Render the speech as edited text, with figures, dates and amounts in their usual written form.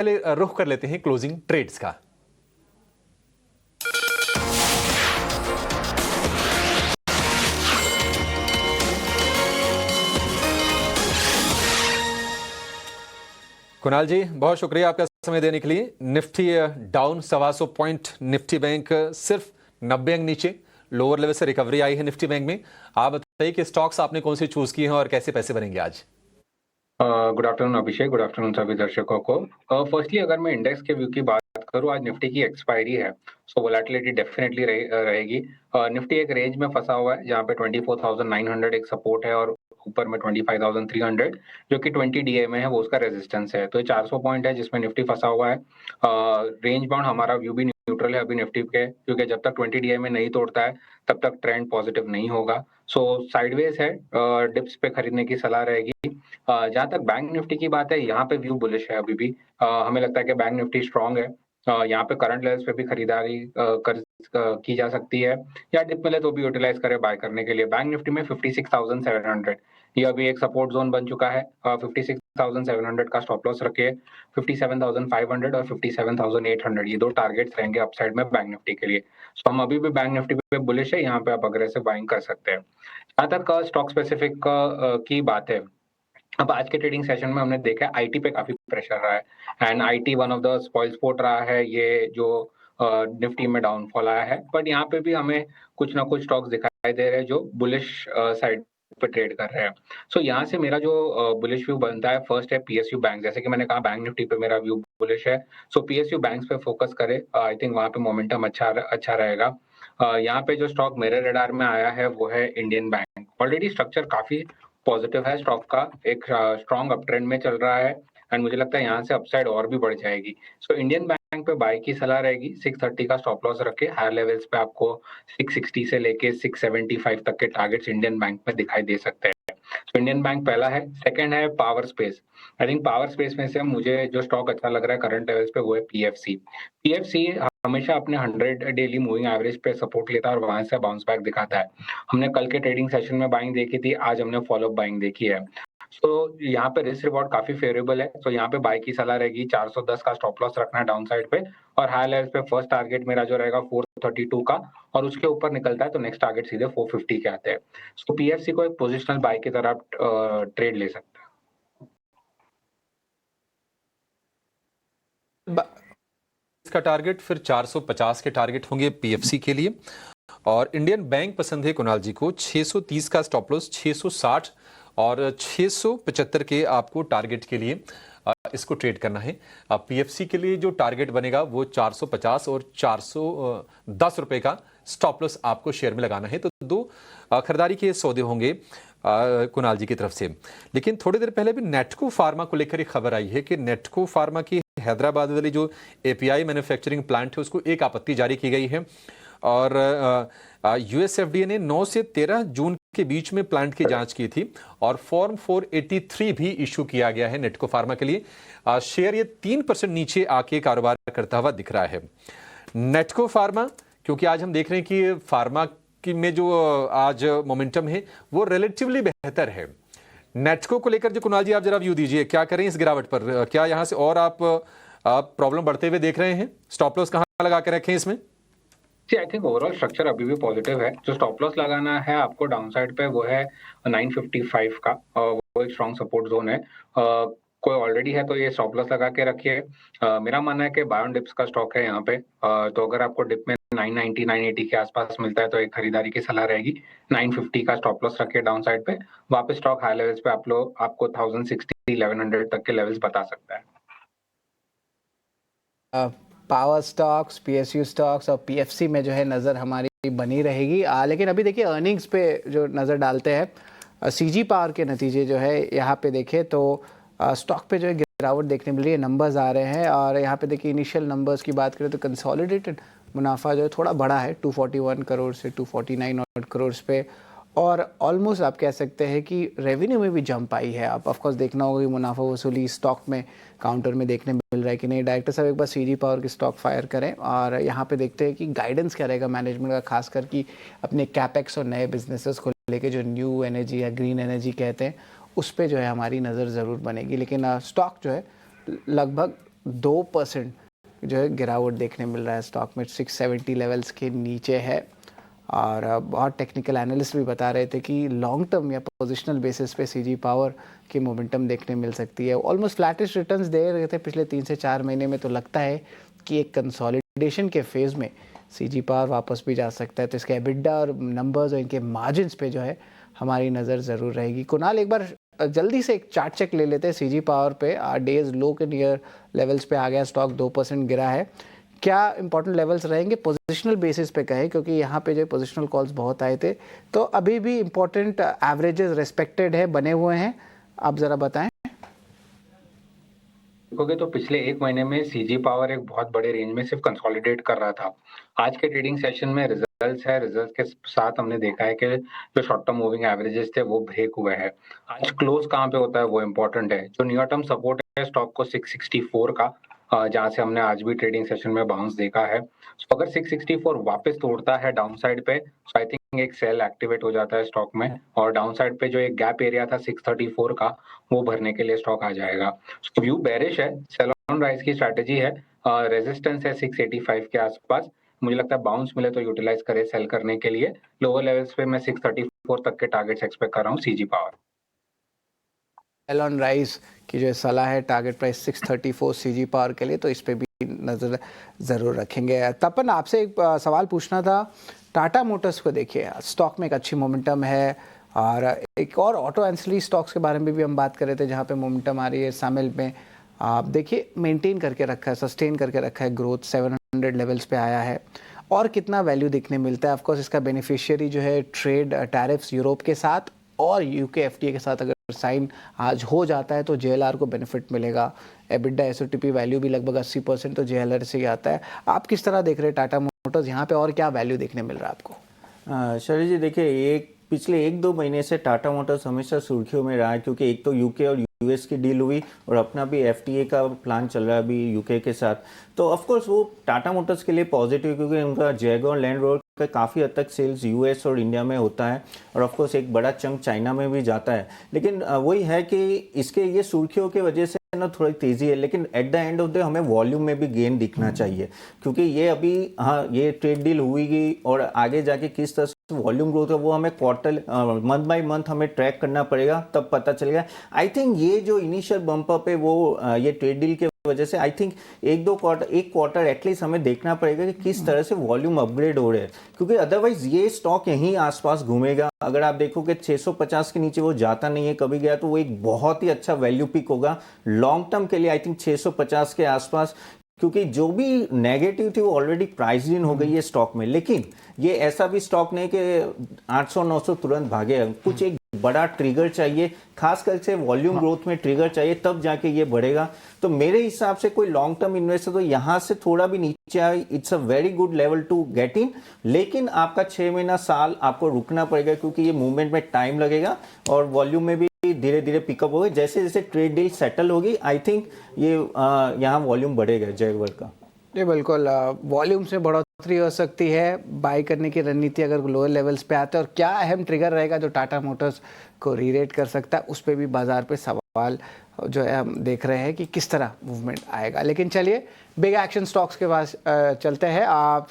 पहले रुख कर लेते हैं क्लोजिंग ट्रेड्स का। कुणाल जी, बहुत शुक्रिया आपका समय देने के लिए। Nifty down 125 point, Nifty bank सिर्फ 90 अंक नीचे, लोअर लेवल से रिकवरी आई है निफ्टी बैंक में। आप बताइए कि स्टॉक्स आपने कौन से चूज किए हैं और कैसे पैसे बनेंगे आज? गुड आफ्टरनून अभिषेक, गुड आफ्टरनून सभी दर्शकों को। फर्स्टली अगर मैं इंडेक्स के व्यू की बात करूं, आज निफ्टी की एक्सपायरी है, सो वोलेटिलिटी डेफिनेटली रहेगी। निफ्टी एक रेंज में फंसा हुआ है जहां पे 24,900 एक सपोर्ट है और ऊपर में 25,300 जो कि 20 डीए में है, वो उसका रेजिस्टेंस है। तो ये 400 पॉइंट है जिसमें निफ्टी फंसा हुआ है। रेंज बाउंड हमारा व्यू भी न्यूट्रल है अभी निफ्टी के, क्योंकि जब तक 20 डीए में नहीं तोड़ता है तब तक ट्रेंड पॉजिटिव नहीं होगा। सो साइडवेज है, डिप्स पे खरीदने की सलाह रहेगी। जहां तक बैंक निफ्टी की बात है, यहाँ पे व्यू बुलिश है अभी भी। हमें लगता है कि बैंक निफ्टी स्ट्रांग है। यहाँ पे करंट लेवल्स पे भी खरीदारी की जा सकती है, या डिप मिले तो भी यूटिलाइज करे बाय करने के लिए। बैंक निफ्टी में 56,700 ये अभी एक सपोर्ट जोन बन चुका है। 56,700 का स्टॉप लॉस रखिए। 57,500 और 57,800 ये दो टारगेट्स रहेंगे अपसाइड में बैंक निफ्टी के लिए। सो हम अभी भी बैंक निफ्टी पे बुलिश है, यहाँ पे आप अग्रेसिव बाइंग कर सकते हैं। जहां तक स्टॉक स्पेसिफिक की बात है, अब आज के ट्रेडिंग सेशन में हमने देखा है आईटी पे काफी प्रेशर रहा है, and IT one of the spoil spot रहा है ये जो निफ्टी में डाउनफॉल आया है। बट यहाँ पे भी हमें कुछ ना कुछ स्टॉक्स दिखाई दे रहे हैं जो बुलिश साइड पे ट्रेड कर रहे हैं। सो यहाँ से मेरा जो बुलिश व्यू बनता है, फर्स्ट है पीएसयू बैंक। जैसे कि मैंने कहा, बैंक निफ्टी पे मेरा व्यू बुलिश है, सो पीएसयू बैंक्स पे फोकस करे। आई थिंक वहाँ पे मोमेंटम अच्छा रहेगा। यहाँ पे जो स्टॉक मेरे रडार में आया है वो है इंडियन बैंक। ऑलरेडी स्ट्रक्चर काफी पॉजिटिव है स्टॉक का, एक स्ट्रॉन्ग अप ट्रेंड में चल रहा है, एंड मुझे लगता है यहाँ से अपसाइड और भी बढ़ जाएगी। सो इंडियन बैंक पे बाय की सलाह रहेगी। 630 का स्टॉप लॉस रखे। हायर लेवल्स पे आपको 660 से लेके 675 तक के टारगेट्स इंडियन बैंक में दिखाई दे सकते हैं। तो इंडियन बैंक पहला है। सेकंड है power space. I think power space में से मुझे जो स्टॉक अच्छा लग रहा है करंट लेवल्स पे वो है पीएफसी। पीएफसी हमेशा अपने 100 डेली मूविंग एवरेज पे सपोर्ट लेता है और वहां से बाउंस बैक दिखाता है। हमने कल के ट्रेडिंग सेशन में बाइंग देखी थी, आज हमने फॉलोअप बाइंग देखी है। सो यहाँ पे रिस्क रिवॉर्ड काफी फेवरेबल है। सो यहाँ पे बाय की सलाह रहेगी। 410 का स्टॉप लॉस रखना है डाउन साइड पे, और हाई लेवल पे फर्स्ट टारगेट मेरा जो रहेगा 432 का, और उसके ऊपर निकलता है तो नेक्स्ट टारगेट सीधे 450 के आते हैं। सो पीएफसी को एक पोजिशनल बाय की तरह ट्रेड ले सकते हैं। इसका टारगेट फिर 450 के टारगेट होंगे पीएफसी के लिए। और इंडियन बैंक पसंद है कुणाल जी को। 630 का स्टॉप लॉस, 660 और 675 के आपको टारगेट के लिए इसको ट्रेड करना है। पीएफसी के लिए जो टारगेट बनेगा वो 450 और 410 रुपए का स्टॉप लॉस आपको शेयर में लगाना है। तो दो खरीदारी के सौदे होंगे कुणाल जी की तरफ से। लेकिन थोड़ी देर पहले भी नेटको फार्मा को लेकर एक खबर आई है कि नेटको फार्मा की हैदराबाद वाली जो एपीआई मैन्युफैक्चरिंग प्लांट है उसको एक आपत्ति जारी की गई है, और यूएसएफडीए ने 9 से 13 जून के बीच में प्लांट की जांच की थी, और फॉर्म 483 भी इशू किया गया है नेटको फार्मा के लिए। शेयर ये 3% नीचे आके कारोबार करता हुआ दिख रहा है नेटको फार्मा, क्योंकि आज हम देख रहे हैं कि फार्मा की में जो आज मोमेंटम है वो रिलेटिवली बेहतर है। नेटको को लेकर जो कुणाल जी आप जरा व्यू दीजिए, क्या करें इस गिरावट पर? क्या यहां से और आप प्रॉब्लम बढ़ते हुए देख रहे हैं? स्टॉप लॉस कहां लगा के रखें इसमें? आई थिंक ओवरऑल स्ट्रक्चर अभी भी पॉजिटिव है। जो स्टॉप लॉस लगाना है आपको डाउन साइड पे वो है 955 का, वो एक स्ट्रॉन्ग सपोर्ट जोन है। कोई ऑलरेडी है तो ये स्टॉप लॉस लगा के रखिए। मेरा मानना है कि बाय ऑन डिप्स का स्टॉक है यहाँ पे। तो अगर आपको डिप में 990 980 के आसपास मिलता है तो एक खरीदारी की सलाह रहेगी। 950 का स्टॉप लॉस रखिए डाउन साइड पे। वापस स्टॉक हाई लेवल्स पे आपको 1060 1100 तक के लेवल्स बता सकता है। पावर स्टॉक्स, पीएसयू स्टॉक्स और पीएफसी में जो है नज़र हमारी बनी रहेगी। लेकिन अभी देखिए अर्निंग्स पे जो नज़र डालते हैं, सीजी पावर के नतीजे जो है यहाँ पे देखें तो स्टॉक पे जो है गिरावट देखने मिल रही है। नंबर्स आ रहे हैं और यहाँ पे देखिए इनिशियल नंबर्स की बात करें तो कंसोलिडेटेड मुनाफा जो है थोड़ा बढ़ा है 241 करोड़ से 249 करोड़ पे, और ऑलमोस्ट आप कह सकते हैं कि रेवेन्यू में भी जंप आई है। आप ऑफकोर्स देखना होगा कि मुनाफा वसूली स्टॉक में काउंटर में देखने मिल रहा है कि नहीं। डायरेक्टर साहब एक बार सीजी पावर की स्टॉक फायर करें और यहाँ पे देखते हैं कि गाइडेंस क्या रहेगा मैनेजमेंट का, खासकर कि अपने कैपेक्स और नए बिजनेसेस को लेके जो न्यू एनर्जी या ग्रीन एनर्जी कहते हैं उस पर जो है हमारी नज़र ज़रूर बनेगी। लेकिन स्टॉक जो है लगभग 2% जो है गिरावट देखने मिल रहा है स्टॉक में, 670 लेवल्स के नीचे है। और बहुत टेक्निकल एनालिस्ट भी बता रहे थे कि लॉन्ग टर्म या पोजिशनल बेसिस पे सीजी पावर की मोमेंटम देखने मिल सकती है। ऑलमोस्ट फ्लैटिश रिटर्न्स दे रहे थे पिछले 3 से 4 महीने में, तो लगता है कि एक कंसोलिडेशन के फेज़ में सीजी पावर वापस भी जा सकता है। तो इसके एबिडा और नंबर्स और इनके मार्जिन्स पे जो है हमारी नज़र ज़रूर रहेगी। कुणाल, एक बार जल्दी से एक चार्ट चेक ले लेते हैं सीजी पावर पे। डेज लो के नियर लेवल्स पे आ गया स्टॉक, 2% गिरा है। क्या इंपॉर्टेंट लेवल्स रहेंगे पोजिशनल बेसिस पे कहें, क्योंकि यहाँ पे जो पोजिशनल कॉल्स बहुत आए थे, तो अभी भी इंपॉर्टेंट एवरेजेस रिस्पेक्टेड है, बने हुए हैं, आप ज़रा बताएं। देखोगे तो पिछले 1 महीने में सीजी पावर एक बहुत बड़े रेंज में सिर्फ कंसोलिडेट कर रहा था। आज के ट्रेडिंग सेशन में रिजल्ट्स के साथ हमने देखा है कि जो शॉर्ट टर्म मूविंग एवरेजेस थे वो ब्रेक हुए हैं। आज क्लोज कहाँ पे होता है वो इम्पोर्टेंट है। जो नियर टर्म सपोर्ट है स्टॉक को 664 का, जहाँ से हमने आज भी ट्रेडिंग सेशन में बाउंस देखा है। तो अगर 664 वापस तोड़ता है डाउन साइड पे, तो आई थिंक एक सेल एक्टिवेट हो जाता है स्टॉक में, और डाउन साइड पे जो एक गैप एरिया था 634 का, वो भरने के लिए स्टॉक आ जाएगा। व्यू बेरिश है, सेल ऑन राइज की स्ट्रैटेजी है, रेजिस्टेंस है 685 के आसपास। मुझे लगता है बाउंस मिले तो यूटिलाइज करे सेल करने के लिए। लोअर लेवल्स पे मैं 634 तक के टारगेट्स एक्सपेक्ट कर रहा हूँ CG power. Sell on rise की जो सलाह है, टारगेट प्राइस 634 सीजी पावर के लिए, तो इस पे भी नज़र ज़रूर रखेंगे। तपन, आपसे एक सवाल पूछना था। टाटा मोटर्स को देखिए, स्टॉक में एक अच्छी मोमेंटम है, और एक और ऑटो एंसिलरी स्टॉक्स के बारे में भी हम बात कर रहे थे जहाँ पे मोमेंटम आ रही है। शामिल में आप देखिए मेंटेन करके रखा है, सस्टेन करके रखा है, ग्रोथ 700 लेवल्स पे आया है। और कितना वैल्यू दिखने मिलता है? ऑफकोर्स इसका बेनिफिशियरी जो है ट्रेड टैरिफ्स यूरोप के साथ और यूके एफटीए के साथ अगर साइन आज हो जाता है तो जेएलआर को बेनिफिट मिलेगा। एबिडा एसओटीपी वैल्यू भी लगभग 80% तो जेएलआर से ही आता है। आप किस तरह देख रहे हैं टाटा मोटर्स यहाँ पे, और क्या वैल्यू देखने मिल रहा है आपको? शैलेश जी, देखिए पिछले 1-2 महीने से टाटा मोटर्स हमेशा सुर्खियों में रहा है, क्योंकि एक तो यूके और यूएस की डील हुई और अपना भी एफटीए का प्लान चल रहा है अभी यूके के साथ। तो ऑफ कोर्स वो टाटा मोटर्स के लिए पॉजिटिव, क्योंकि उनका जैगुआर लैंड रोवर का काफ़ी हद तक सेल्स यूएस और इंडिया में होता है, और ऑफ कोर्स एक बड़ा चंक चाइना में भी जाता है। लेकिन वही है कि इसके ये सुर्खियों की वजह से ना थोड़ी तेजी है, लेकिन at the end of the हमें वॉल्यूम में भी गेन दिखना चाहिए, क्योंकि ये अभी ये ट्रेड डील हुई और आगे जाके किस तरह से वॉल्यूम ग्रोथ है वो हमें क्वार्टर मंथ बाय मंथ हमें ट्रैक करना पड़ेगा, तब पता चलेगा। आई थिंक ये जो इनिशियल बम्प अप है वो ये ट्रेड डील के वजह से आई थिंक एक क्वार्टर एटलीस्ट हमें देखना पड़ेगा कि किस तरह से वॉल्यूम अपग्रेड हो रहे हैं, क्योंकि अदरवाइज ये स्टॉक यहीं आसपास घूमेगा। अगर आप देखो कि 650 के नीचे वो जाता नहीं है, कभी गया तो वो एक बहुत ही अच्छा वैल्यू पिक होगा लॉन्ग टर्म के लिए। आई थिंक 650 के आसपास, क्योंकि जो भी नेगेटिव थी वो ऑलरेडी प्राइस इन हो गई है स्टॉक में। लेकिन ये ऐसा भी स्टॉक नहीं कि 800-900 तुरंत भागे, कुछ एक बड़ा ट्रिगर चाहिए, खास करके वॉल्यूम ग्रोथ में ट्रिगर चाहिए, तब जाके ये बढ़ेगा। तो मेरे हिसाब से कोई लॉन्ग टर्म इन्वेस्टर तो यहाँ से थोड़ा भी नीचे आए, it's a very good level to get in. लेकिन आपका 6 महीना साल आपको रुकना पड़ेगा, क्योंकि ये मूवमेंट में टाइम लगेगा और वॉल्यूम में भी धीरे धीरे पिकअप होगा। जैसे जैसे ट्रेड डील सेटल होगी आई थिंक ये यहाँ वॉल्यूम बढ़ेगा जैगुआर का। जी बिल्कुल, वॉल्यूम से बढ़ोतरी हो सकती है। बाई करने की रणनीति अगर लोअर लेवल्स पे आते हैं, और क्या अहम ट्रिगर रहेगा जो टाटा मोटर्स को रीरेट कर सकता है, उस पर भी बाजार पे सवाल जो है हम देख रहे हैं कि किस तरह मूवमेंट आएगा। लेकिन चलिए बिग एक्शन स्टॉक्स के पास चलते हैं। आप